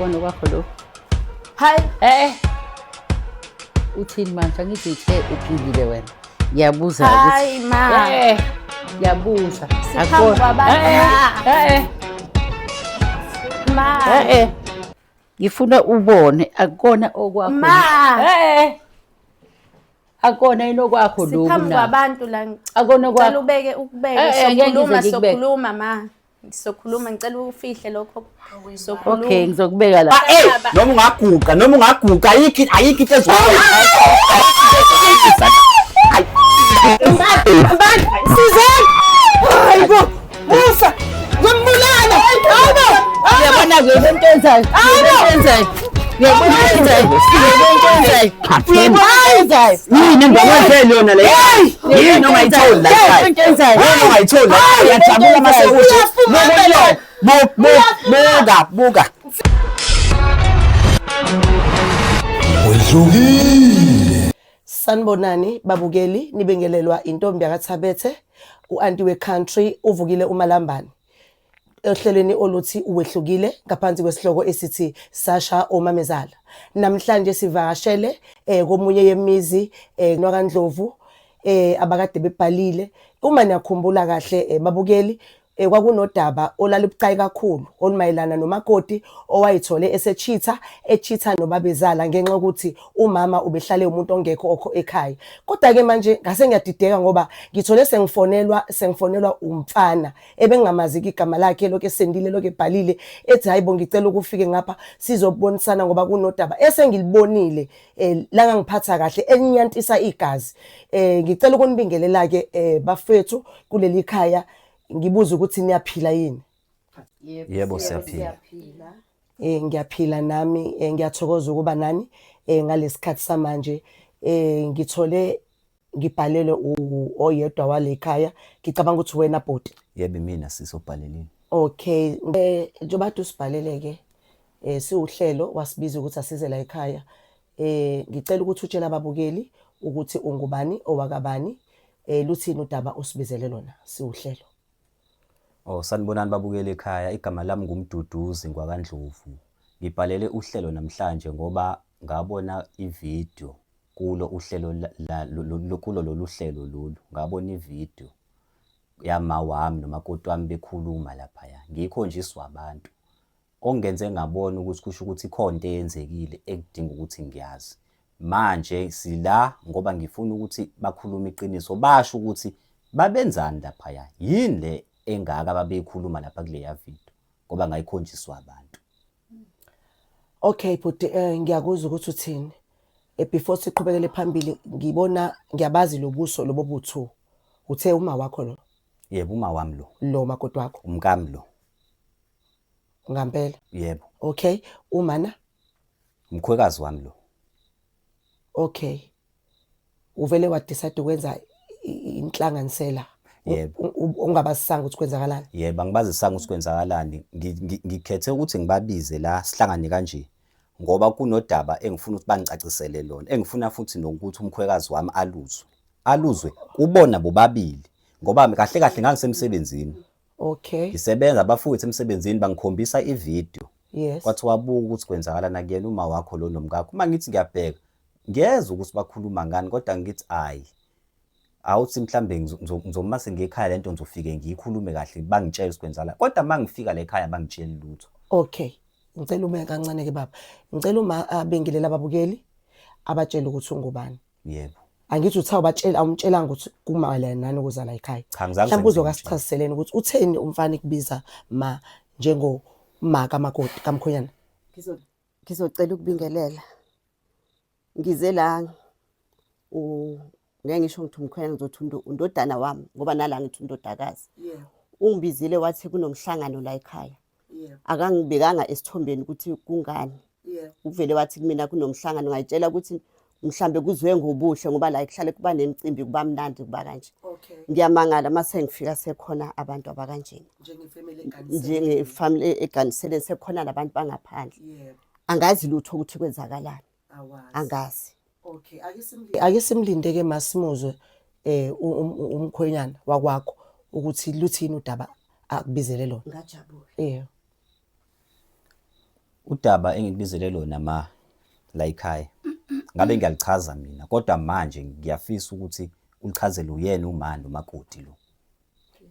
Uyabona kwakho lo. Hayi. Uthini manje angithi uphilile wena. Ngiyabuza Hayi ma. Ngiyabuza. Siphambi kwabantu. Ma. Ngifuna ubone akukona okwakho. Ma. Akona yini okwakho lokhu na. Siphambi kwabantu la. Akona kwakho. Ngicela ukubeke sokhuluma ma. Sokhuluma ngicela ufihle lokho. Sokhuluma. Okay ngizokubeka la. Noma ungaguga ayikho into ezokwenza. Sizeni. Hayibo. Musa. Ngembulala. Hayibo. Uyabona into enzayo. Uyabona into enzayo. Yini ngakwenze yona le? Yini ongayitholi la ekhaya? Yini ongayitholi la? Uyajabula mase buka. Wedlukile. Sanibonani babukeli nibengelelwa intombi yakathabethe uanti we-country uvukile umalambane. Ehlelweni oluthi uwehlukile ngaphansi kwesihloko esithi Sasha Omamezala. Namhlanje sivakashele komunye yemizi nokaNdlovu abakade bebhalile. Uma niyakhumbula kahle babukeli kwakunodaba olalibucayi kakhulu olumayelana nomakoti owayithole echitha nobabezala ngenxa ukuthi umama ubehlale umuntu ongekho ekhaya. Kodwa ke manje ngase ngiyadideka ngoba ngithole sengifonelwa umfana ebengingamazi igama lakhe lokho esendile lokho ebhalile ethi hayibo ngicela ukufike ngapha sizobonisana ngoba kunodaba esengilibonile la ngangiphatha kahle enyantisa igazi. Ngicela ukunibingelela ke bafethu kuleli khaya. Ngibuza ukuthi niyaphila yini? Yebo siyaphila. Ngiyaphila nami ngiyathokoza ukuba nani ngalesikhathi samanje ngithole ngibhalelwe oyedwa wale ekhaya ngicabanga ukuthi wena bhoti. Yebo mina sisobhalelini. Okay njengoba usibhalele ke siuhlelo wasibiza ukuthi asize la ekhaya. Ngicela ukuthi utshela ababukeli ukuthi ungubani owakabani luthini udaba usibizele lona siuhlelo. Sanibonani babukele ekhaya igama lami ngumduduzi ngwakaNdlovu. Ngibhalele uhlelo namhlanje ngoba ngabona ivideo kulo uhlelo kulo lolu hlelo lolu. Ngabona ivideo yama wami nomakoti wami bekhuluma lapha ya. Ngikho nje iswabantu. Ongenze ngabona ukuthi kusho ukuthi ikhona into eyenzekile ekudinga ukuthi ngiyazi. Manje sila ngoba ngifuna ukuthi bakhulume iqiniso basho ukuthi babenzani lapha ya. Yini le engaka babekhuluma lapha kule ya video ngoba ngayikhonjiswa abantu. Okay but ngiyakuzwa ukuthi uthini. Before siqhubekele phambili ngibona ngiyabazi lobuso lobobuthu. Uthe uma wakho lo? Yebo uma wami lo. Lo makoti wakho. Umkami lo. Ngampela? Yebo. Okay, umana? Umkhwekazi wami lo. Okay. Uvele wadecide ukwenza inhlanganisela. Yebo. Ungabasanga ukuthi kwenzakalani? Yebo angibazisanga ukuthi kwenzakalani. Ngikhethe ukuthi ngibabize la sihlangane kanje ngoba kunodaba engifuna ukuthi bangicacisele lona. Engifuna futhi nokuthi umkhwekazi wami aluzwe kubona bobabili ngoba kahle ngangisemsebenzini. Okay. Ngisebenza bafowethu emsebenzini bangikhombisa ivideo. Yes. Kwathi wabuka ukuthi kwenzakalana kuyena uma wakho lo nomkakho. Uma ngithi ngiyabheka ngiyeza ukuthi bakhuluma ngani kodwa ngithi ayi. Awuthi mhlambe ngizoma sengekhaya lento ngizofike ngiyikhulume kahle bangitshela ukwenzala kodwa mangifika la ekhaya bangitshela lutho. Okay. Ngicela ume kancane ke baba. Ngicela uma bengilela ababukeli abatshela ukuthi ungubani. Yebo. Angithi uthe awumtshela ukuthi kumayelana nani ukuzala ekhaya. Mhlawumbe uzokasichaziseleni ukuthi utheni umfana ikubiza ma njengo ma kamakoti kamkhonyana. Ngizocela ukubingelela. Ngize la ngeke ngisho ngithi umkhonyana ngizothi undodana wami ngoba nala ngithi undodakazi. Ungibizile wathi kunomhlangano la ekhaya. Akangibekanga esithombeni ukuthi kungani. Uvele wathi kumina kunomhlangano ngayitshela ukuthi mhlambe kuzwe ngobuhle ngoba la ekuhlale kuba nemicimbi kuba mnandi kuba kanje. Ngiyamangala mase ngifika sekhona abantu abakanjeni. Njengefamily eganisele sekhona nabantu bangaphandle. Angazi lutho ukuthi kwenzakalani. Angazi. Okay, ake simlinde ke masimuzwe umkhwenyana wakwakho ukuthi luthini udaba akubizele lona. Ngajabula. Yeah. Udaba engikubizele lona la ekhaya. Ngabe ngiyalichaza mina kodwa manje ngiyafisa ukuthi ulichazele uyena umani umakoti lo.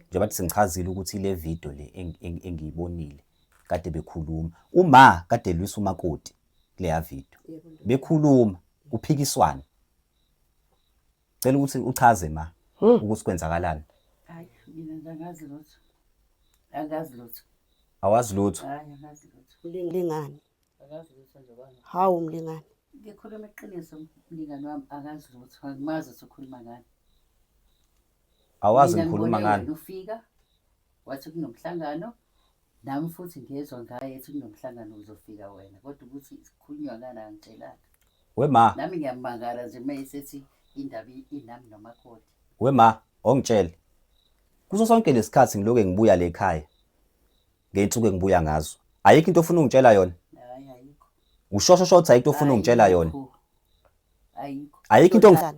Njengobathi sengichazile ukuthi le video le engiyibonile kade bekhuluma. Uma kade lwisa umakoti kuleya video. Bekhuluma kuphikiswana. Cela ukuthi uchaze ma ukuthi kwenzakalani. Hayi mina angazi lutho. Angazi lutho. Awazi lutho. Hayi angazi lutho. Mlingani. Angazi lutho nje bani. Hawu mlingani. Ngikhuluma iqiniso mlingani wami angazi lutho. Angimazi ukuthi ukhuluma ngani. Awazi ngikhuluma ngani. Ufika wathi kunomhlangano nami futhi ngezwe ngaye ethi kunomhlangano uzofika wena kodwa ukuthi sikhulunywa ngani angitshelanga. Wema. Nami ngiyamangala nje mayisethi indaba inami nomakoti. Wema ongitshele. Kuso sonke lesikhathi ngiloke ngibuya le ekhaya. Ngeyinsuku engibuya ngazo. Ayikho into ofuna ungitshela yona. Hayi ayikho. Ushosho ayikho into ofuna ungitshela yona. Ayikho. Ayikho into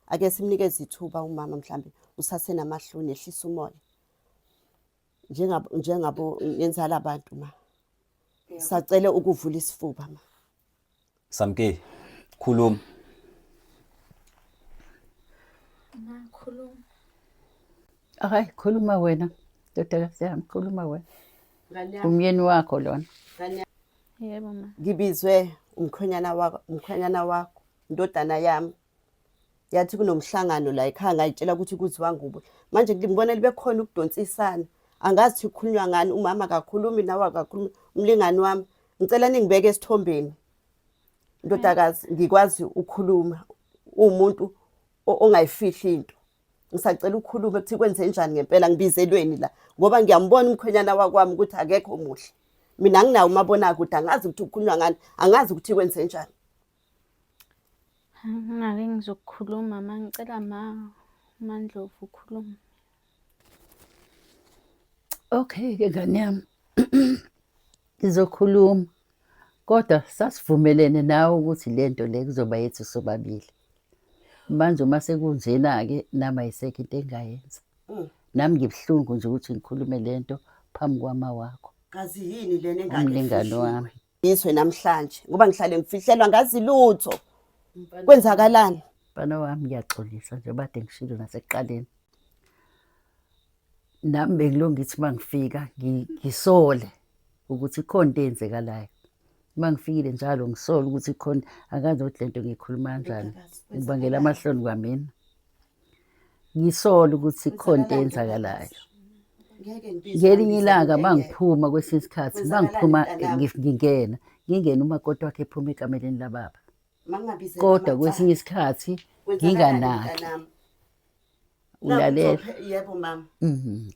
ake simnikeze ithuba umama mhlambe usasenamahloni ehlisa umoya. Njengabo yenzala abantu ma. Sacela ukuvula isifuba ma. Samke khuluma. Khuluma. Hayi khuluma wena. Dodakazi yami khuluma wena. Umyeni wakho lona. Yebo ma. Ngibizwe umkhwenyana wakho, indodana yami. Yathi kunomhlangano la ekhaya ngayitshela ukuthi kuziwa ngubo. Manje ngibona libe khona ukudonsisana. Angazi ukuthi ukhulunywa ngani umama akakhulumi nawe akakhulumi umlingani wami. Ngicela ningibeke esithombeni. Ndodakazi ngikwazi ukukhuluma umuntu ongayifihli into. Ngisacela ukukhuluma ukuthi kwenze njani ngempela ngibizelweni la ngoba ngiyambona umkhwenyana wakwami ukuthi akekho muhle. Mina nginawo umabona ukuthi angazi ukuthi ukukhulunywa ngani, angazi ukuthi kwenze njani. Ngake ngizokukhuluma ma ngicela Mandlovu ukhuluma. Okay ke ngane yami. Ngizokhuluma. Kodwa sasivumelene nawe ukuthi lento le kuzoba yethu sobabili. Manje uma sekunjena ke nama yisekho into engayenza. Nami ngibhlungu nje ukuthi ngikhulume lento phambi kwama wakho. Kazi yini lena Umlingani wami. Ngizwe namhlanje ngoba ngihlale ngifihlelwa ngazi lutho. Kwenzakalani? Bana wami ngiyaxolisa nje bade ngishilo nasekuqaleni. Nami bengilongithi mangifika ngisole ukuthi ikhona into eyenzekalayo. Mangifikile njalo ngisola ukuthi ikhona akazi ukuthi lento ngikhuluma kanjani. Ngibangela amahloni kwamina. Ngisola ukuthi ikhona into eyenzakalayo. Ngelinye ilanga mangiphuma kwesinye isikhathi mangiphuma ngingena umakoti wakhe ephuma ekameleni lababa. Kodwa kwesinye isikhathi nginganaki. Ulalela. Yebo mama.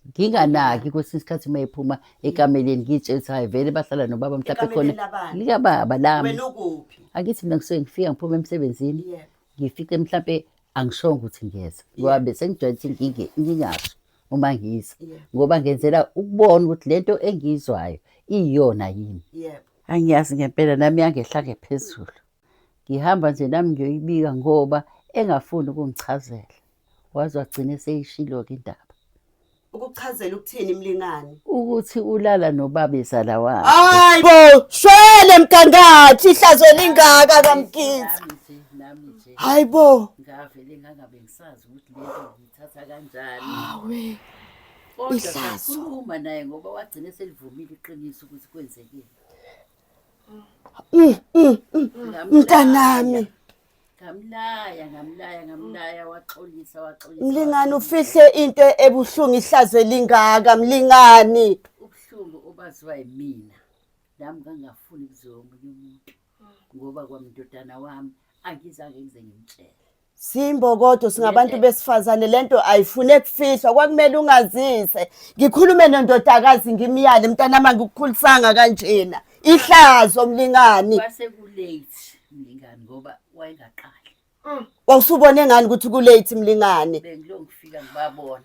Nginganaki kwesinye isikhathi mayiphuma ekameleni ngitshela hayi vele bahlala nobaba mhlawumbe khona lika baba lami. Wena ukuphi? Akithi mina ngisuke ngifika ngiphuma emsebenzini. Ngifike mhlawumbe angishongo ukuthi ngiyeza. Ngoba bese ngijwayele ngingasho uma ngiza. Ngoba ngenzela ukubona ukuthi lento engizwayo iyona yini. Yebo. Angiyazi ngempela nami yangehla ngephezulu. Ngihamba nje nami ngiyoyibika ngoba engafuni ukungichazela. Waze wagcina seyishilo ke indaba. Ukuchazela ukuthini mlingani? Ukuthi ulala nobaba ezala wakhe. Hayibo, shwele mgangathi ihlazo lingaka kamkhithi. Nami nje. Hayibo. Ngavele ngangabe ngisazi ukuthi lento ngithatha kanjani. Hawe. Kodwa Ihlazo. sakhuluma naye ngoba wagcina selivumile iqiniso ukuthi kwenzekile. Mntanami. Ngamlaya waxolisa. Mlingani ufihle into ebuhlungu ihlazo lingaka mlingani. Ubuhlungu obaziwa yimina. Nami ngangafuni kuziwa omunye umuntu. Ngoba kwamndodana wami angizange ngize ngimtshele. Simbokodo singabantu besifazane lento ayifune kufihlwa kwakumele ungazise. Ngikhulume nondodakazi ngimiyale mntanami angikukhulisanga kanjena. Ihlazo mlingani. Kwase ku late mlingani ngoba wayengaqali. Wawusubone ngani ukuthi ku late mlingani? Bengilongifika ngibabona.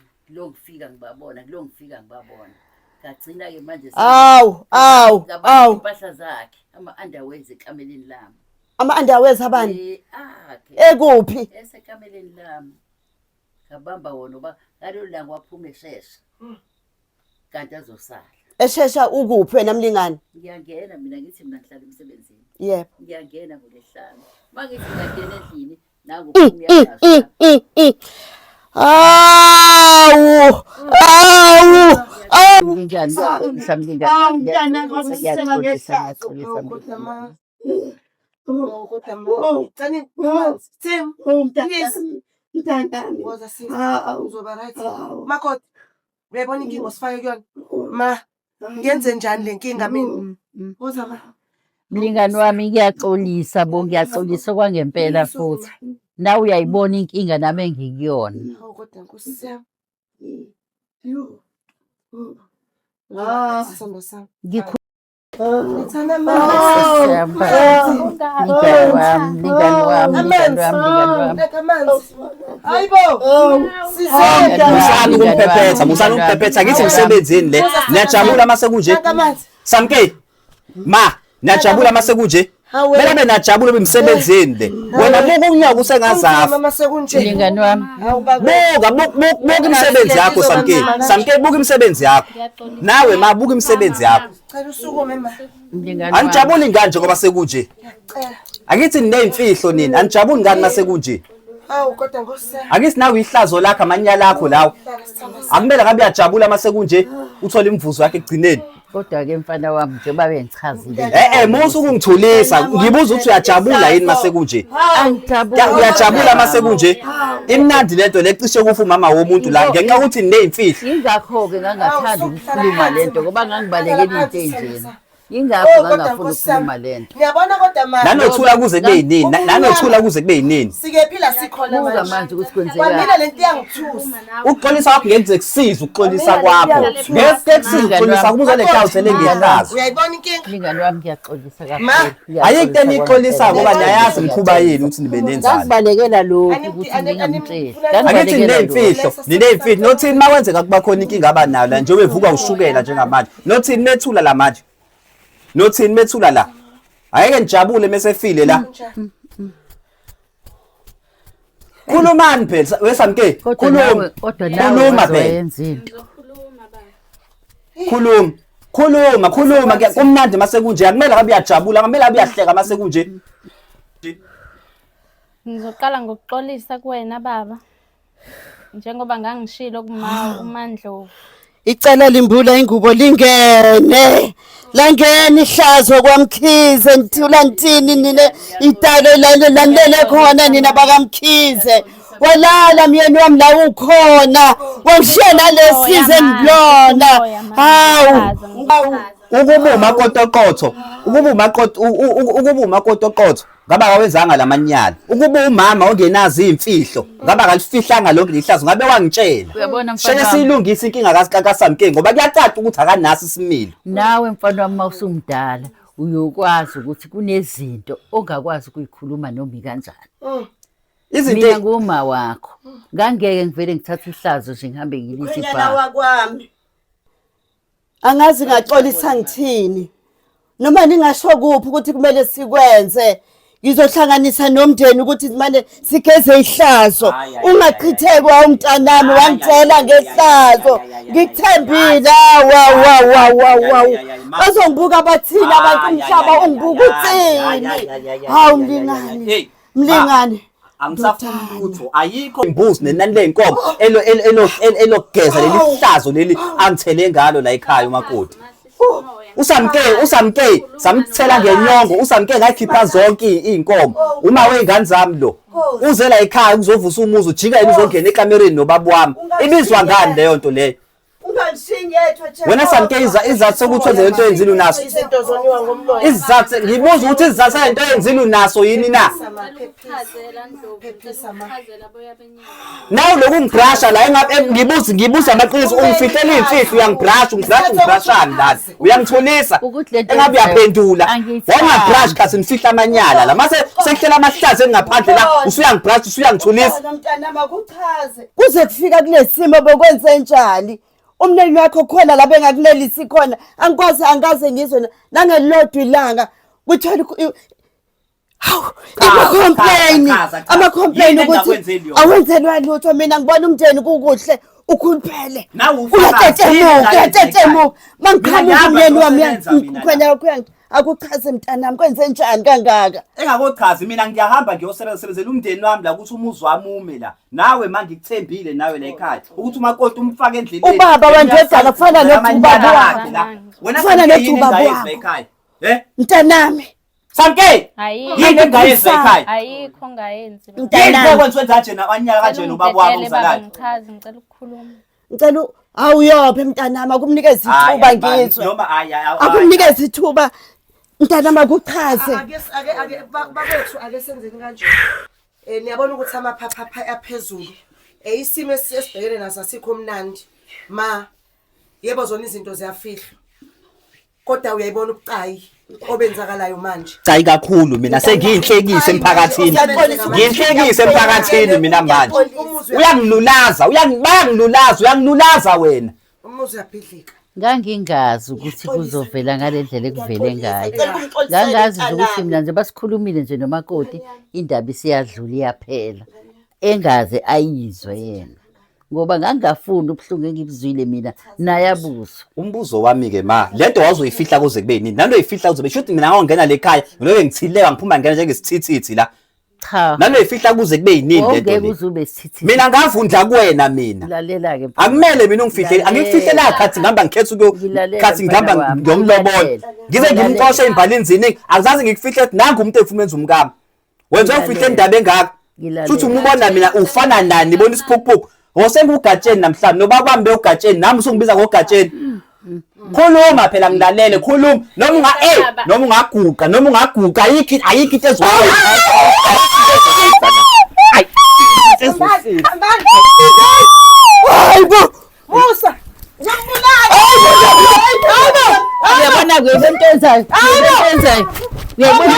Kagcina ke manje Awu. impahla zakhe ama-underwears ekameleni lami. Ama-underwears abani? Akhe. Ekuphi? Esekameleni lami. Ngabamba wona ngoba ngalolu langa waphuma eshesha. Kanti azosala. eshesha ukuphi wena Mlingane? Ngiyangena mina ngithi mina ngihlala emsebenzini. Yebo. Ngiyangena ngoLesihlanu. Mangithi ngiyangena endlini nangu umyakazi. Makoti, uyayibona inkinga osifake kuyona? Ma, ngenze njani le nkinga mina? Woza ma. Mlingani wami ngiyaxolisa bo, ngiyaxolisa kwangempela futhi. Nawe uyayibona inkinga nami engikuyona. Kodwa Nkosi yami. Sisando sami. Ngithanda musana ukuphephetha ngithi emsebenzini le niyajabula mase kunje Samke ma niyajabula mase kunje Mela benajabula bemsebenzini le wena buku unyaka usengazafa Mlingani wami buka imisebenzi yakho Samke buka imisebenzi yakho nawe ma buka imisebenzi yakho Anijabuli nganje ngoba sekunje Akithi nineyimfihlo nini anijabuli ngani mase kunje kodwa Nkosi Akithi nawe ihlazo lakho amanyala akho lawo Akumele ngabe uyajabula mase kunje uthola imvuzo yakhe egcineni kodwa ke mfana wami njengoba bengichazile musu ukungithulisa ngibuza ukuthi uyajabula yini mase kunje uyajabula mase kunje imnandi lento lecishe kufa umama womuntu la ngenxa ukuthi nineyimfihlo ingakho ke ngangathanda ukukhuluma lento ngoba ngangibalekela into enjena ingakho ngangafuna ukukhuluma lento Ngiyabona kodwa manje nanothula kuze kube yinini nanothula kuze kube yinini Sikephila sikhona buka manje ukuthi kwenzeka Mina lento iyangithusa Ukuxolisa kwakho ngeke kusiza ukuxolisa kwakho ngeke kusiza ukuxolisa kubuza le house lengehlazo Uyayibona inkinga Mlingani wami ngiyaxolisa kakhulu ayikho enixolisa ngoba nayazi mkhuba yini ukuthi nibe nenzalo ngibalekela lokho ukuthi ngingamtsheli Akithi nineyimfihlo nothini makwenzeka kuba khona inkinga abanayo la njengoba evuka ushukela njengamanje nothini methula la manje nothini methula la ayeke nijabule mesefile la khulumani phela wesamke khuluma khuluma phela khuluma ke kumnandi mase kunje akumele ngabe uyajabula akumele abe uyahleka mase kunje Ngizoqala ngokuxolisa kuwena baba. Njengoba ngangishilo kuma uMandlovu. Icela limbula ingubo lingene. Langena ihlazo kwaMkhize ngithula ngithini nina italo landele khona nina bakaMkhize. Walala myeni wami la ukhona. Wangishela lesize ngilona. Hawu. ukuba umakotokotho ngaba kawenzanga lamanyala ukuba umama ongenazi izimfihlo ngaba kalifihlanga lonke lihlazo ngabe wangitshela uyabona mfana sheke siyilungisa inkinga kaSamke ngoba kuyacaca ukuthi akanazi isimilo nawe mfana wami mawusumdala uyokwazi ukuthi kunezinto ongakwazi ukuyikhuluma noma kanjani mina nguma wakho ngangeke ngivele ngithathe ihlazo nje ngihambe ngilithi Unyana kwami angazi ngaxolisa ngithini noma ningasho kuphi ukuthi kumele sikwenze ngizohlanganisa nomndeni ukuthi manje sigeze ihlazo ungaqhitheki umntanami wangitshela ngehlazo ngikuthembile bazongibuka bathini abantu umhlaba ungibuka uthini hawu mlingane angisafuni ukuthi ayikho imbuzi nenani lenkomo elogeza leli hlazo leli angithele ngalo la ekhaya umakoti usamke samthela ngenyongo usamke ngakhipha zonke inkomo uma wengane zami lo uze la ekhaya uzovusa umuzi ujika yini uzongena ekamereni nobaba wami ibizwa ngani leyo nto leyo wena Samke izathu sokuthi wenze into enzile unaso izathu ngibuza ukuthi izathu into enzile unaso yini na nawe lokungibrasha la ngibuza amaqiniso ungifihlela izimfihlo uyangibrashani la uyangithulisa engabe uyaphendula wangabrash kasi nifihla amanyala la mase sekuhlela amahlazo engaphandle la usuyangibrash usuyangithulisa kuze kufika kulesimo bokwenze njani umneni wakho khona la bengakulelisi khona angaze ngizwe nangelodwa ilanga kuthola ama complain ukuthi awenzelwa lutho mina ngibona umndeni kukuhle ukhuluphele. Nawe ufakazi. Uyatetemo. Mangikhamba umyeni wami Mina kwena akuchaze mntanami kwenze njani kangaka. engakochazi mina ngiyahamba ngiyosebenzela umndeni wami la ukuthi umuzi wami ume la. Nawe manje ngikuthembile nawe la ekhaya ukuthi umakoti umfake endleleni. Ubaba wandodana kufana nobaba wakhe. Wena Kufana yini nobaba engayenza wakho. ekhaya? Mntanami. Samke! Ayikho. Yini engayenza ekhaya? Ayikho ngayenzi. Yini Mntanami. bekwenziwe kanje nabanyaka kanje nobaba wami uzalayo? Ngichaze ngicela ukukhuluma. Ngicela awuyophe mntanami akumnikeze ithuba ngizwe. Noma Akumnikeze ithuba mntanami akuchaze. Ake babethu ake senzeni kanje. Niyabona ukuthi amaphapha aphezulu. Isimo esibhekene naso asikho mnandi. Ma yebo zona izinto ziyafihlwa. Kodwa uyayibona ubucayi obenzakalayo manje. Cayi kakhulu mina sengiyinhlekise emphakathini. Ngiyinhlekise emphakathini mina manje. Uyangilulaza wena. Umuzi uyabhidlika. Ngangingazi ukuthi kuzovela ngalendlela ekuvele ngayo. Ngangazi nje ukuthi mina nje basikhulumile nje nomakoti indaba isiyadlula iyaphela. Engaze ayizwe yena. Ngoba ngangafuni ubuhlungu engibuzwile mina nayabuzo. Umbuzo wami ke ma, lento wazoyifihla kuze kube nini? Nalo yifihla kuze beshuthi mina ngawongena lekhaya, ngilobe ngithileka ngiphuma ngena njengesithithithi la. Cha. Nalo yifihla kuze kube yini lento Ngeke le? uzube sithithi. Mina ngavundla kuwena mina. Lalela ke. Akumele mina ungifihle, angikufihlela khathi ngihamba ngikhetha khathi ngihamba ngiyomlobola. Ngize ngimxoshe imbalini ziningi, akuzazi ngikufihle ukuthi nangu umuntu efumenza umkami. Wenza ufihle indaba engaka. Futhi umubona mina ufana nani, nibona isiphukuphuku. Ngosengugatsheni namhlanje noba kwambe ugatsheni nami usungibiza ngogatsheni. Khuluma phela ngilalele khuluma noma noma ungaguqa noma ungaguqa ayikho into ezwayo. Hayibo. Musa. Uyabona kwento enzayo. Uyabona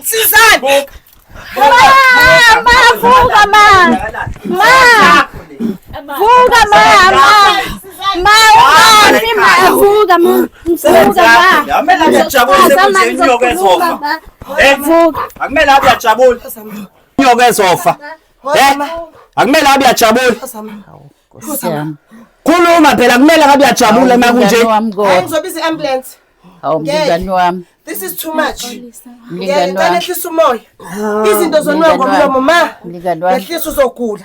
Sizani. Vuka ma. Vuka ma. Vuka ma. Yamela ngiyajabula ukuthi inyoka ezofa. Akumele abe yajabula. Inyoka ezofa. Akumele abe yajabula. Siyami. Khuluma phela kumele ngabe yajabula makunje. Ngizobiza iambulance. Hawu mngani wami. This is too much. Mlingani Ngicela wami. ehlisa umoya. Izinto zonwa ngomlomo ma. Mlingani wami. Ehlisa uzogula.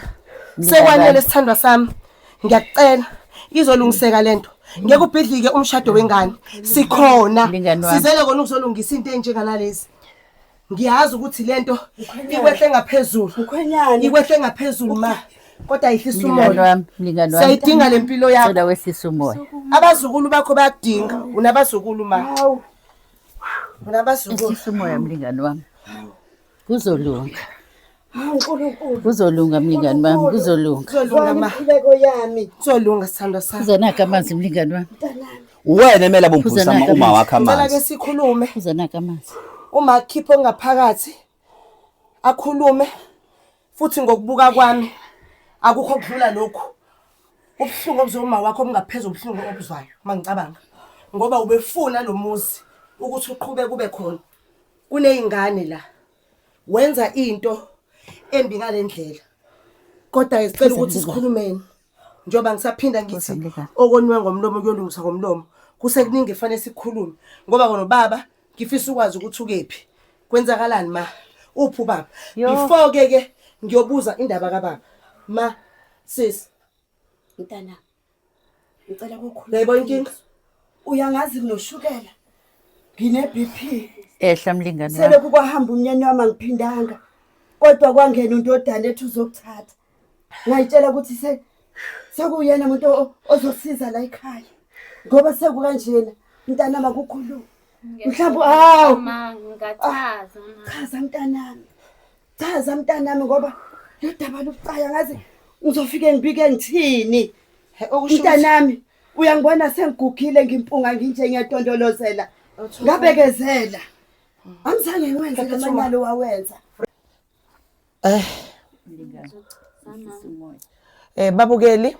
Sekwanele sithandwa sami. Ngiyakucela izolungiseka lento. Ngeke ubhidlike umshado wengane. Sikhona. Mlingani wami. Sizele kona ukuzolungisa into enjengalalezi. Ngiyazi ukuthi lento ikwehle ngaphezulu. Ikwehle ngaphezulu ma. Kodwa ayihlisa Mlingani umoya. wami. Mlingani wami. Sayidinga lempilo yakho. Cela wehlisa umoya. Abazukulu bakho bayakudinga. Unabazukulu ma. Unabazukulu. Wehlisa umoya mlingani wami. Kuzolunga. Kuzolunga mlingani wami. Kuzolunga. Kuzolunga ma. Impilo yami. Kuzolunga sithandwa sami. Kuzanaka amanzi mlingani wami. Wena emele abomphuzisa uma wakha Ngicela amanzi. ke sikhulume. Kuzanaka amanzi. Uma akhiphe ngaphakathi akhulume futhi ngokubuka kwami akukho kudlula lokho. Ubuhlungu obuzoma wakho obungaphezulu ubuhlungu obuzwayo mangicabanga. Ngoba ubefuna lo muzi ukuthi uqhubeke kube khona. Kuneyingane la. Wenza into embi ngalendlela. Kodwa isicela ukuthi sikhulumeni. Njoba ngisaphinda ngithi okoniwe ngomlomo kuyolungisa ngomlomo. Kusekuningi efanele sikhulume ngoba kona baba ngifisa ukwazi ukuthi ukephi. Kwenzakalani ma? Uphu baba? Before ke ngiyobuza indaba kaBaba. Ma sis Mntana. Ngicela ukukhuluma. Yayibona inkinga? Uyangazi nginoshukela. Ngine BP. Ehla mlingani Sebe wami. kukwahamba umnyeni wami angiphindanga. Kodwa kwangena untodana ethu uzokuthatha. Ngayitshela ukuthi sekuyena umuntu ozosiza la ekhaya. Ngoba sekukanjena mntana makukhuluma. Mhlawumbe Ma ngiyachaza ma. Chaza mntanami ngoba yodaba lucaya ngazi ngizofike ngibike ngithini. Mntanami uyangibona sengigugile ngimpunga nginje ngiyatondolozela. Ngabekezela. Angizange ngikwenze lamanyalo wawenza. Babukeli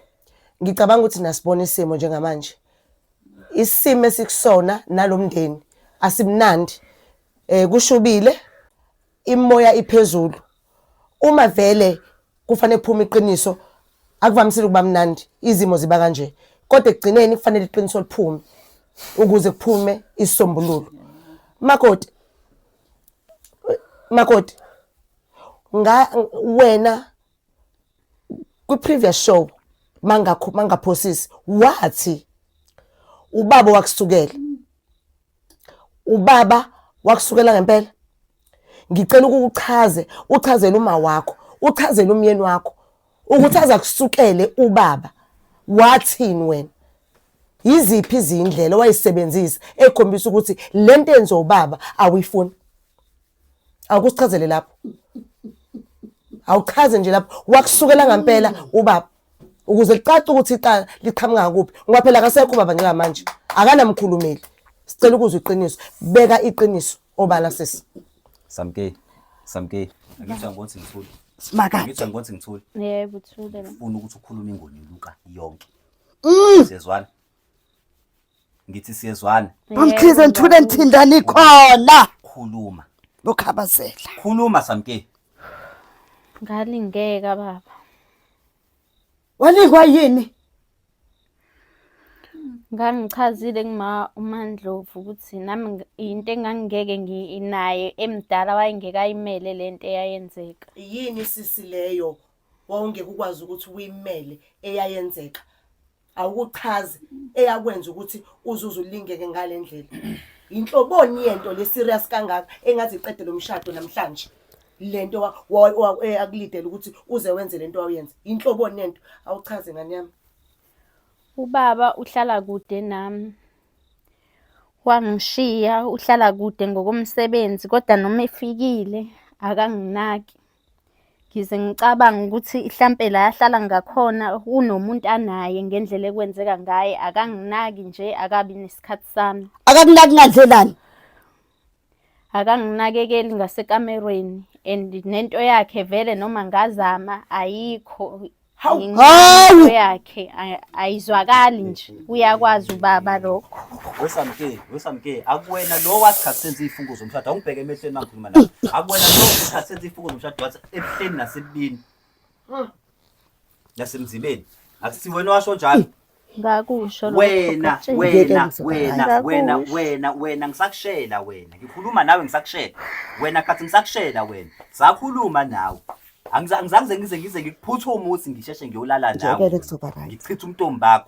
ngicabanga ukuthi nasibona isimo njengamanje. Isimo esikusona nalomndeni asimnandi. Kushubile imoya iphezulu uma vele kufanele kuphume iqiniso akuvamisile ukuba mnandi izimo ziba kanje kodwa ekugcineni kufanele iqiniso liphume ukuze kuphume isisombululo. Makoti wena ku-previous show mangaphosisi wathi ubaba wakusukela ngempela. Ngicela uchazele uma wakho, uchazele umyeni wakho ukuthi azakusukele ubaba. Wathini wena? Yiziphi izindlela wayisebenzisa ekhombisa ukuthi lento enzo ubaba awuyifuni? Akusichazele lapho. Awuchaze nje lapho wakusukela ngempela ubaba ukuze licace ukuthi icala liqhamuka kuphi ngoba phela akasekho ubaba njengamanje akanamkhulumeli. Sicela ukuzwa iqiniso, beka iqiniso obala sisi. Samke ngithi angibonisi ngithule. Simakade. Ngithi angibonisi ngithule. Yebo uthule. Ufuna ukuthi ukhulume ingoni Luka yonke. Siyezwana. Ngithi siyezwana. Bamkhize nthule nithindani khona. Khuluma. Lokhabazela. Khuluma Samke. Ngalingeka baba. Walikwa yini? Ngangichazile uMandlovu ukuthi nami into engangeke nginaye emdala wayengeka ayimele lento eyayenzeka. Yini sisi leyo wawungeke ukwazi ukuthi uyimele eyayenzeka? Awukuchaze eyakwenza ukuthi uzuze ulingeke ngalendlela. Inhloboni yento le serious kangaka engazi iqede lo mshado namhlanje. Lento akulidela ukuthi uze wenze lento awuyenza. Inhloboni yento awuchaze ngani yami. Ubaba uhlala kude nami. Wangishiya uhlala kude ngokomsebenzi kodwa noma efikile akanginaki. Ngize ngicabanga ukuthi mhlambe la yahlala ngakhona unomuntu anaye ngendlela ekwenzeka ngaye akanginaki nje akabi nesikhathi sami. Akakunaki ngandlelani? Akanginakekeli ngasekamerweni and nento yakhe vele noma ngazama ayikho. Into yakhe ayizwakali nje uyakwazi ubaba lokho. Wesamke akuwena lo wasikhathi senza izifungo zomshado ungibheke emehlweni mangikhuluma nawe. Akuwena lo wasikhathi senza izifungo zomshado wathi ebuhleni nasebini. Nasemzibeni. Akusiwena washo njalo. Ngakusho lokho. Wena ngisakushela wena. Ngikhuluma nawe ngisakushela. Wena kathi ngisakushela wena. Sakhuluma nawe. Angizange ngize ngikuphuthuma ukuthi ngisheshe ngiyolala nawe. Ngichitha umntombi bakho.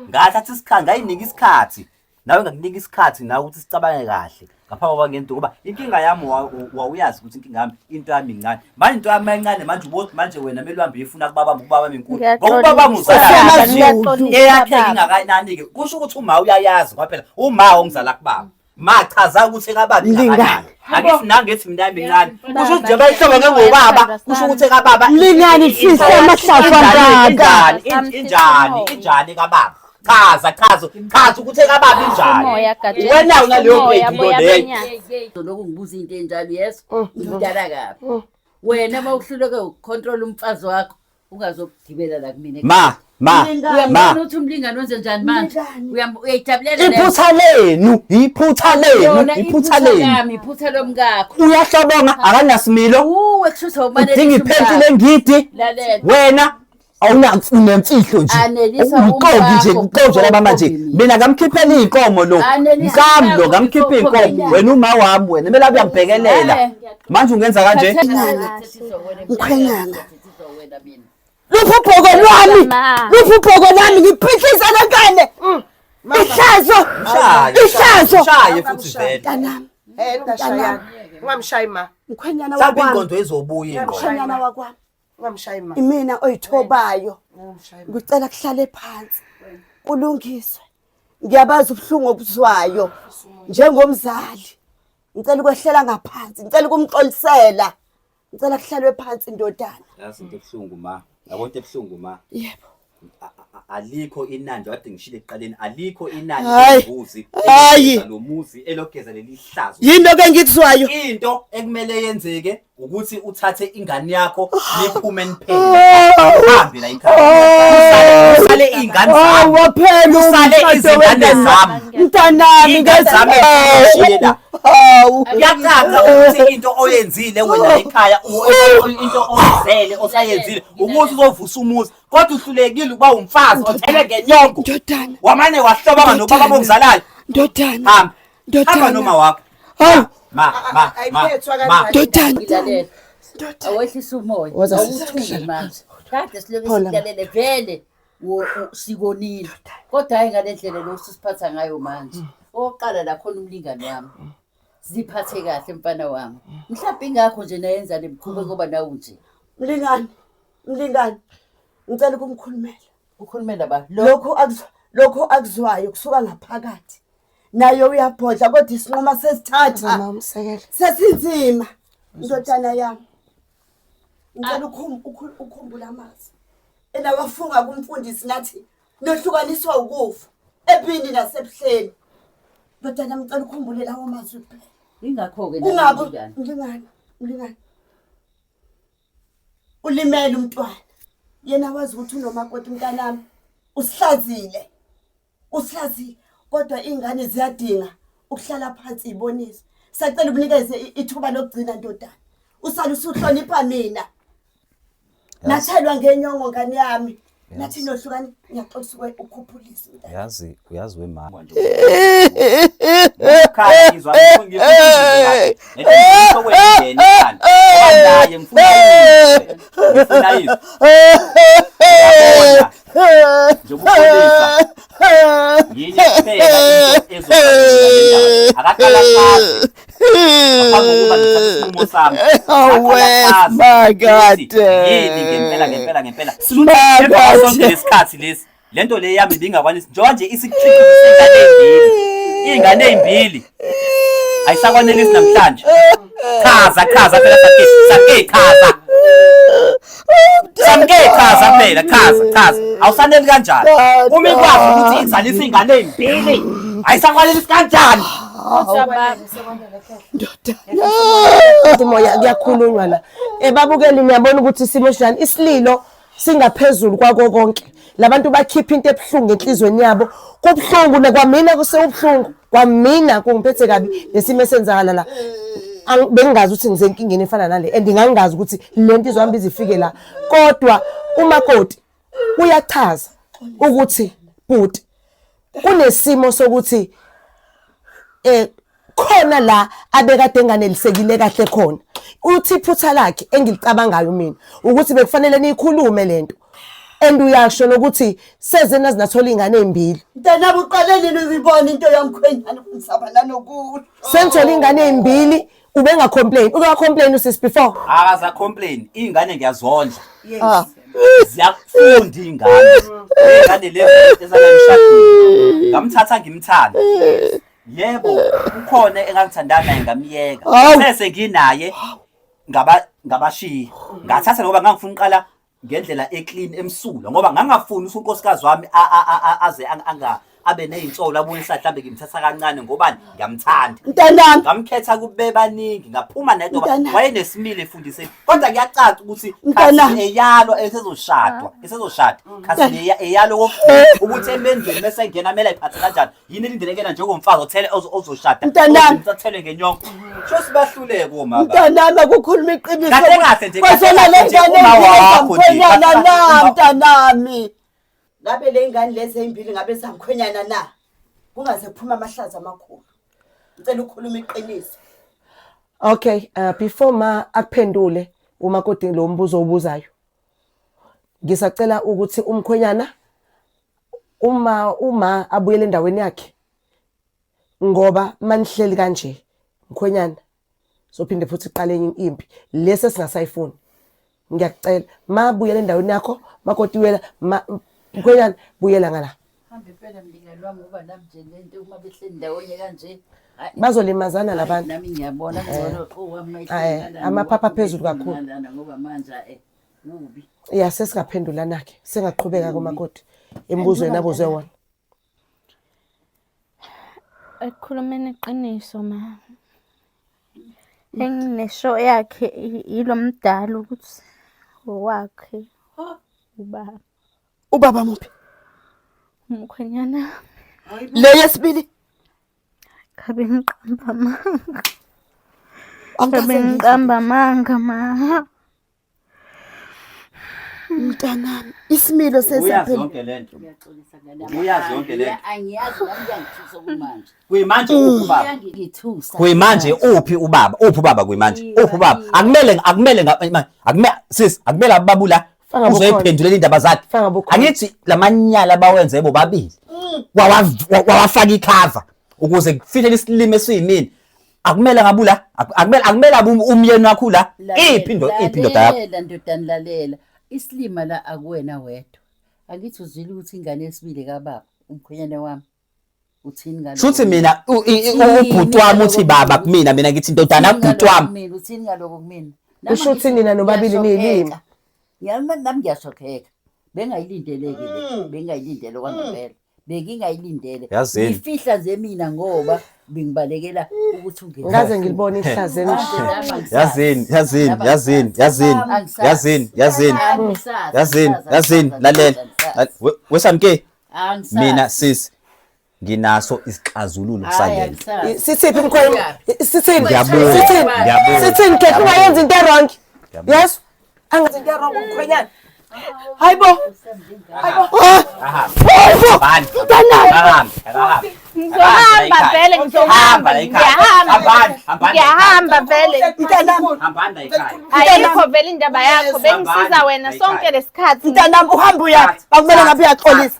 Ngathatha isikhathi ngayinika isikhathi. Nawe ngakunika isikhathi nawe ukuthi sicabange kahle. Ngapha kwangento ngoba inkinga yami wawuyazi ukuthi inkinga yami into yami incane. Manje into yami encane manje ubothi manje wena kumele uhambe uyefuna kubaba enkulu. Ngoba ngizala eyakhe ingakanani ke. Kusho ukuthi uma uyayazi ngoba phela uma ongizala kubaba. Machaza ukuthi ekababi ngakani. Angifuna ngethi mina encane. Kusho nje bayihlobo ngengobaba, kusho ukuthi ekababa Lingani fisa amahlafu injani kababa. Chaza ukuthi ekababa injani. Wena unaleyo page leyo. Lokhu ngibuza into enjalo yes ngidala kabi. Wena mawuhluleke ukucontrol umfazi wakho ungazokugibela la kumina. Ma uthi umlingani wenze njani manje? Uyayijabulela iphutha leni. Iphutha lomkakho. Uyahlobonga akanasimilo. Uwe kushutha umanele. Udinga ipensile ngidi. Wena awunemfihlo nje. Uqobi nje uqobo laba manje. Mina ngamkhiphela inkomo lo. Ngamlo ngamkhipha inkomo. Wena uma wami wena kumele uyangibhekelela. Manje ungenza kanje. Mkhwenyana. Luphuphoko lwami ngiphithisa lenkane. Ihlazo. Shaye futhi vele. Tanami. Ndashayana. Ungamshayi ma. Mkhwenyana Sabe wakwami. ingondo ezobuya ingondo. Mkhwenyana wakwami. Ungamshayi ma. Imina oyithobayo. Ngicela kuhlale phansi. Kulungiswe. Ngiyabaza ubuhlungu obuzwayo njengomzali. Ngicela ukwehlela ngaphansi, ngicela ukumxolisela. Ngicela kuhlalwe phansi indodana. Yazi into ebuhlungu ma. Yabo into ebuhlungu ma. Yebo. Alikho inandi wade ngishile eqaleni alikho inandi embuzi lo muzi elogeza lelihlazo. Yinto ke ngikuzwayo. Into ekumele yenzeke ukuthi uthathe ingane yakho niphume niphele. Uhambe la ekhaya. Usale ingane zami. Waphela Usale izingane zami. Mntanami ngezami. Yacaca ukuthi into oyenzile wena ekhaya into oyizele osayenzile ukuthi uzovusa umuzi kodwa uhlulekile ukuba umfazi othele ngenyongo. Ndodana. Wamane wahlobanga nobaba bomzalala. Ndodana. Hamba noma wakho. Ma. Ngilalela. Awehlisa umoya. Awuthungi manje. Kade silobe silalele vele sikonile. Kodwa hayi ngalendlela lokusiphatha ngayo manje. Oqala la khona umlingane wami. Ziphathe kahle mfana wami. Mhlawumbe ingakho nje nayenza lemkhubo ngoba nawe nje. Mlingane. Ngicela ukumkhulumela. Ukhulumela ba? Lokho akuzwayo kusuka ngaphakathi. Nayo uyabhodla kodwa isinqoma sesithatha. Mama msekele. Sesinzima. Ndodana yami. Ngicela ukukhumbula amazi. Enawafunga kumfundisi nathi nohlukaniswa ukufa ephini nasebuhleni. Ndodana ngicela ukukhumbule lawo mazwi kuphela. Ingakho ke Mlingane. Ulimele umntwana. Yena wazi ukuthi unomakoti mntanami. Usihlazile. Kodwa ingane ziyadinga ukuhlala phansi ibonise. Sacela ukunikeze ithuba lokugcina ndodana. Usala usuhlonipha mina. Nathelwa ngenyongo ngane yami. Nathi nohlukani ngiyaxolisa ukukhuphulisa mntana. Uyazi wemama nje. Ekhaya ngizwa ngifungile. Ngisokwenzeni kana. Naye ngifuna izwi. Njobukhulisa. Yini phela into ezokuba akaqala phansi. Akuba ngisimo sami. My God. Ngempela. Sonke lesikhathi lesi. Lento le yami ndingakwanisi nje isichithisa ingane ezimbili. Ayisakwanelisi namhlanje. Chaza phela sake chaza. Chaza phela chaza. Awusaneli kanjani? Uma ikwazi ukuthi izalise ingane ezimbili. Ayisakwanelisi kanjani? Moya kuyakhulunywa la. Babukeli ngiyabona ukuthi isimo njani isililo singaphezulu kwako konke. Labantu bakhipha into ebhlungu enhlizweni yabo. Kubhlungu nekwamina kusewubhlungu. Kwamina kungiphethe kabi lesimo esenzakala la. Bengingazi ukuthi ngize inkingeni efana nale and ngingangazi ukuthi lento izohamba izifike la. Kodwa umakoti uyachaza ukuthi bhuti kunesimo sokuthi khona la abekade enganelisekile kahle khona. Uthi iphutha lakhe engilicabangayo mina ukuthi bekufanele nikhulume lento. And uyasho nokuthi sezena zinathola ingane ezimbili. Mntana uqalelini uyibona into yamkhwenyana kumsabana nokuthi. Senthola ingane ezimbili ubenga complain. Uka complain usisi before. Akaza complain. Ingane ngiyazondla. Ziyafunda ingane. Ingane le ezanamshadile. Ngamthatha ngimthanda. Yebo, ukhona engangithandana naye ngamiyeka. Sese nginaye ngabashiya. Ngathatha ngoba ngangifuna uqala ngendlela eclean emsulwa ngoba ngangafuni unkosikazi wami aze abe nezinsolo abuye mhlambe ngimthatha kancane ngobani ngiyamthanda. Mntanami Ngamkhetha kube baningi ngaphuma naye ngoba wayenesimile efundiseni. Kodwa kuyacaca ukuthi kasi eyalo esezoshada. Kasi eyalo ukuthi emenzweni bese ngena mele ayiphathe kanjani. Yini lindelekena njengomfazi othele ozoshada. Ngimthathele ngenyongo. Sho sibahluleke omama. mntanami akukhuluma iqiniso. Kahle nje Kwasona le ngane mntanami. Ngabe le ngane lezi ezimbili ngabe zamkhwenyana na? Kungaze kuphuma amahlaza amakhulu. Ngicela ukukhuluma iqiniso. Okay, before ma akuphendule umakoti lo mbuzo obuzayo. Ngisacela ukuthi umkhwenyana uma abuyele endaweni yakhe. Ngoba manihleli kanje mkhwenyana sophinde futhi iqale impi lese singasayifuni. Ngiyakucela mabuyele endaweni yakho makoti wela mkhwenyana buyela ngala. Hambe phela mlingani wami ngoba nami nje lento uma behleli ndawonye kanje bazolimazana labantu. Nami ngiyabona ngcono owami amaphapha phezulu kakhulu ngoba manje ubi. Yeah, sesingaphendula nakhe sengaqhubeka komakoti embuzweni abuze wona. Ekukhulumeni iqiniso ma. Enginesho yakhe yilo mdala ukuthi wakhe ubaba. Ubaba muphi? Umkhwenyana. Le yesibili. Ngabe ngiqamba amanga. Angikaze Ngabe ngiqamba amanga ma. Mntanami, isimilo sesaphela. Uyazonke lento. Ngiyaxolisa Uyazi yonke le nto. Angiyazi nami ngiyangithusa kumanje. Kuyimanje uphi ubaba? Ngithusa. Kuyimanje uphi ubaba? Uphi ubaba kuyimanje? Uphi ubaba? Akumele ababula. Faka bukhona. Uzoyiphendulela indaba zakhe. Faka bukhona. Angithi lamanyala bawenze bobabili. Wawafaka ikhava ukuze kufihlele isilimo esiyimini. Akumele ngabula. Akumele abe umyeni wakho la. Iphi indoda yakho? Lalela ndodana lalela. Isilima la akuwena wedwa. Angithi uzwile ukuthi ingane yesibili kababa, umkhwenyane wami. Uthini ngalo? Shuthi mina ubhuti wami uthi baba kumina mina ngithi indodana ubhuti wami. Uthini ngaloko kumina? Usho uthi nina nobabili niyilimi. Nami ngiyashokheka. Bengayilindeleke le. Bengayilindele kwangempela. Bengingayilindele. Yazini. Ngifihla nje mina ngoba bengibalekela ukuthi ungene. Ngaze ngilibona ihlazo Yazini lalela. Wesamke Angisazi. mina sis nginaso isixazululo salento. Sithiphi mkhwenya? Sithini? Ngiyabonga. Sithini? Ngiyabonga. Sithini khe ungayenza into wrong. Yes? Angathi into wrong mkhwenyana. Hayibo. Ngizohamba vele ngiyahamba vele. Ayikho vele indaba yakho bengisiza wena sonke lesikhathi. Mntanami uhamba uyaphi? Akumele ngabe uyaxolisa.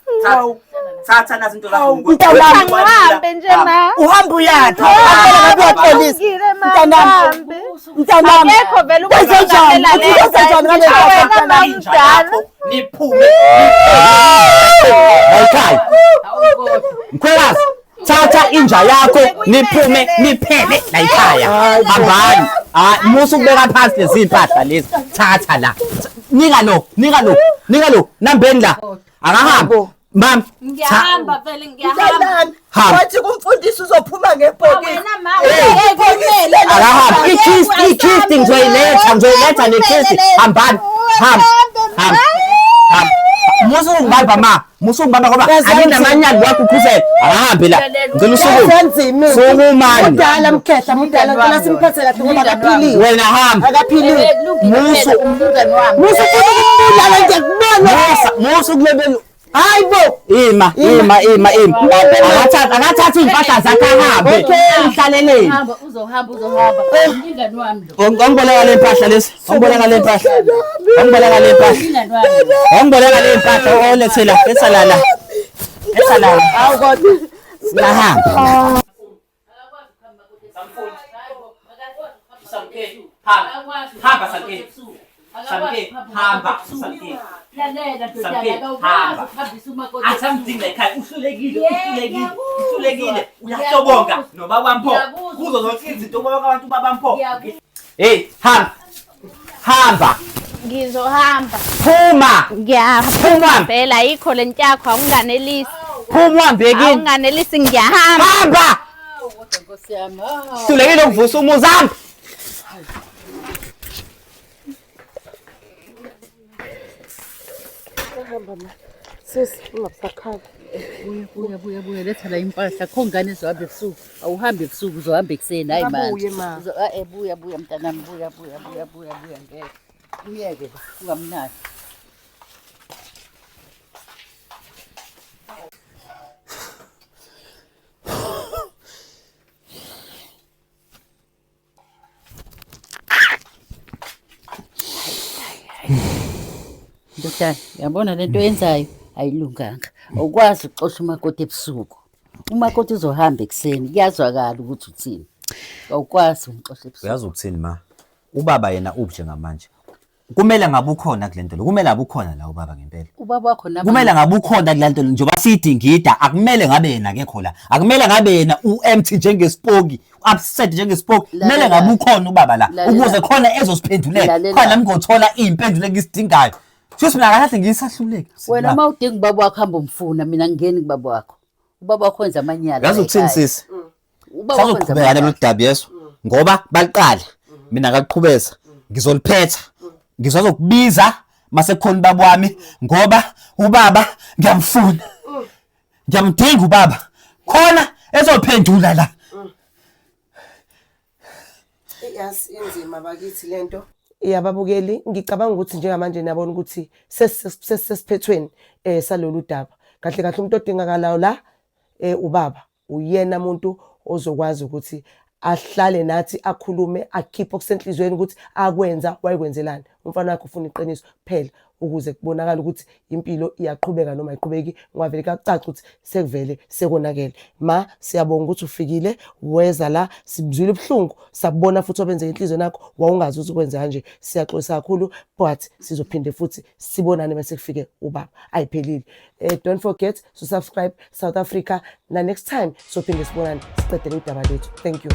Thatha nazo into zakho. Mntanami Ngihambe nje ma. uhamba uyaphi? Akumele ngabe uyaxolisa. Mntanami. Mntanami. Akekho vele Kwenzenjani? Kwenzenjani ngale wena mamdala. Niphume. Hayikhaya. Mkhwekazi, thatha inja yakho niphume niphele la ekhaya. Hambani. Musu kubeka phansi lezi impahla lezi. Thatha la. Nika lo. Nambeni la. Akahamba. Mam. Ngiyahamba vele ngiyahamba. Wathi kumfundisi uzophuma ngebhokisi. Wena ma kumele. Akahamba. Ikhisti ngizoyiletha nekhisti. Hambani. Hamba. Musu ngibamba ngoba anginamanyali wakho ukhuzela. Ahambe la. Ngicela usukume. Sukumani. Mudala mkhehla mudala ngicela simphathe kahle ngoba akaphilile. Wena hamba. Akaphilile. Musu kubulala nje kubona. Musu kulebelo. Hayibo. Ima. Akathatha impahla zakhe ahambe. Uhlaleleni. Uzohamba. Umlingani wami lo. Ongiboleka le mpahla lesi. Ongiboleka le mpahla. Ongiboleka le mpahla olethela. Ethalala. Awu kodwa. Singahamba. Hamba Samke. Lalela Samke, ndodana hamba. ukuhambisa umakoti. Asamdinga ekhaya uhlulekile. Uyahlobonga nobaba mpho. Kuzo zonke izinto ubaba abantu baba mpho. Hey, hamba. Ngizohamba. Phuma. Ngiyaphuma vele ayikho lento yakho akunganelisi. Phuma mbekini. Akunganelisi ngiyahamba. Hamba. Nkosi yami. Hlulekile ukuvusa umuzi wami. Sisi ungabusakhala. Buya letha la impahla kho ngane ezohamba ebusuku. Awuhambe ebusuku uzohamba ekuseni hayi manje. Abuye ma. Buya mntanami buya ngeke. Uyeke la ungamnaki. Ndodana, yabona lento yenzayo ayilunganga. Awukwazi ukuxosha umakoti ebusuku. Umakoti uzohamba ekuseni, kuyazwakala ukuthi uthini. Awukwazi umxosha ebusuku. Uyazi ukuthini ma? Ubaba yena uphi ngamanje? Kumele ngabe ukhona kulento lo. Kumele ngabe ukhona la ubaba ngempela. Ubaba wakho nami. Kumele ngabe ukhona kulento lo njengoba sidingida akumele ngabe yena akekho la. Akumele ngabe yena uempty njengespoki, upset njengespoki. Kumele ngabe ukhona ubaba la ukuze khona ezosiphendulela. Khona nami ngothola impendulo engisidingayo. Futhi mina akahle ngisahluleke. Wena mawudinga ubaba wakho hamba umfuna mina ngingeni kubaba wakho. Ubaba wakho wenza amanyala. Yazi ukuthini sisi? Ubaba wakho wenza Sazoqhubeka nalo dabi yeso. Ngoba baliqala mina ngaqhubeza. Ngizoliphetha. Ngizokubiza mase kukhona ubaba wami ngoba ubaba ngiyamfuna. Ngiyamdinga ubaba. Khona ezophendula la. yasi inzima bakithi lento. Ababukeli ngicabanga ukuthi njengamanje niyabona ukuthi sesiphethweni salolu daba. Kahle kahle umuntu odingakalayo la ubaba. Uyena umuntu ozokwazi ukuthi ahlale nathi akhulume akhiphe okusenhlizweni ukuthi akwenza wayekwenzelani. Umfana wakhe ufuna iqiniso phela ukuze kubonakala ukuthi impilo iyaqhubeka noma ayiqhubeki ngwavele kacaca ukuthi sekuvele sekonakele. Ma siyabonga ukuthi ufikile weza la sibuzile ubuhlungu sabona futhi obenze inhliziyo nakho wawungazi ukuthi ukwenza kanje. Siyaxolisa kakhulu but sizophinde futhi sibonane mase kufike ubaba ayiphelile. Don't forget to subscribe South Africa na next time sophinde sibonane siqedele udaba lethu. Thank you.